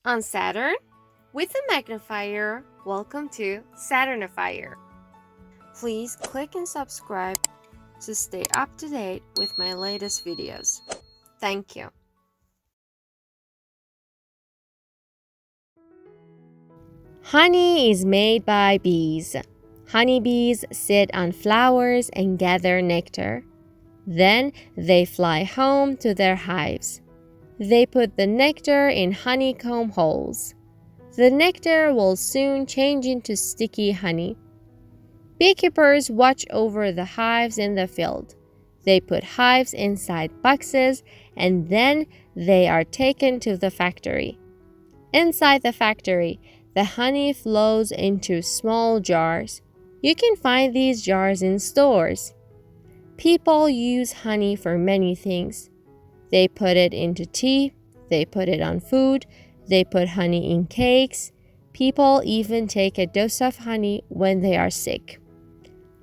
On Saturn, with the magnifier, welcome to SaturNifier. Please click and subscribe to stay up to date with my latest videos. Thank you. Honey is made by bees. Honeybees sit on flowers and gather nectar. Then they fly home to their hives. They put the nectar in honeycomb holes. The nectar will soon change into sticky honey. Beekeepers watch over the hives in the field. They put hives inside boxes and then they are taken to the factory. Inside the factory, the honey flows into small jars. You can find these jars in stores. People use honey for many things. They put it into tea, they put it on food, they put honey in cakes. People even take a dose of honey when they are sick.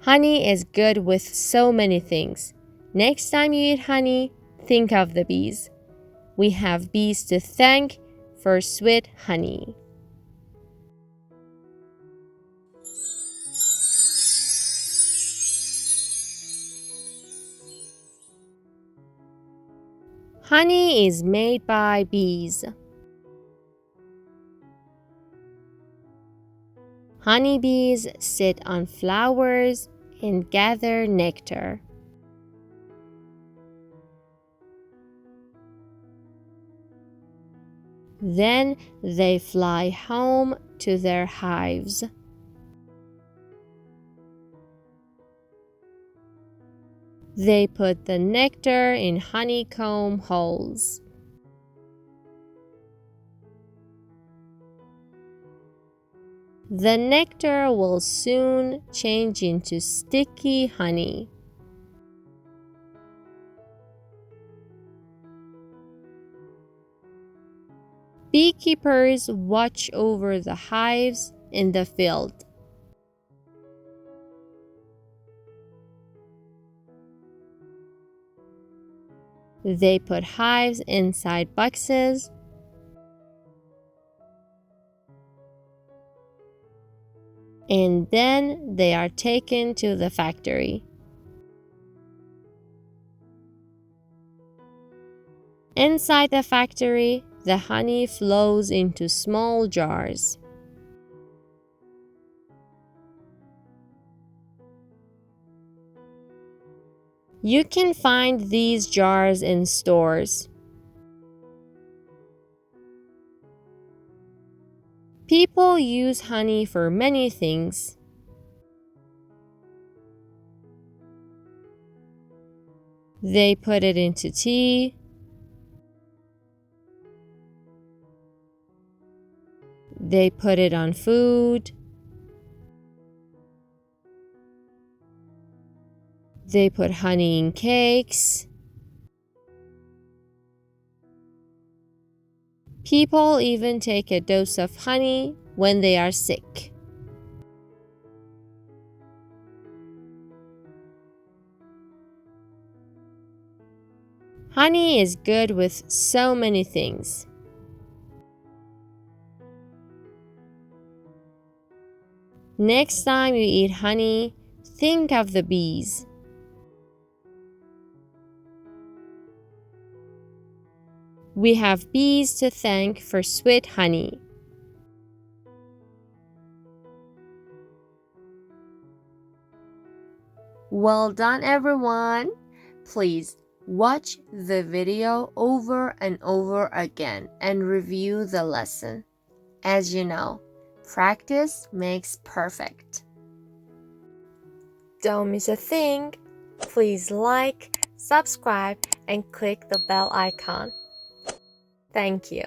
Honey is good with so many things. Next time you eat honey, think of the bees. We have bees to thank for sweet honey. Honey is made by bees. Honeybees sit on flowers and gather nectar. Then they fly home to their hives. They put the nectar in honeycomb holes. The nectar will soon change into sticky honey. Beekeepers watch over the hives in the field. They put hives inside boxes. And then they are taken to the factory. Inside the factory, the honey flows into small jars. You can find these jars in stores. People use honey for many things. They put it into tea. They put it on food. They put honey in cakes. People even take a dose of honey when they are sick. Honey is good with so many things. Next time you eat honey, think of the bees. We have bees to thank for sweet honey. Well done, everyone. Please watch the video over and over again and review the lesson. As you know, practice makes perfect. Don't miss a thing. Please like, subscribe, and click the bell icon. Thank you.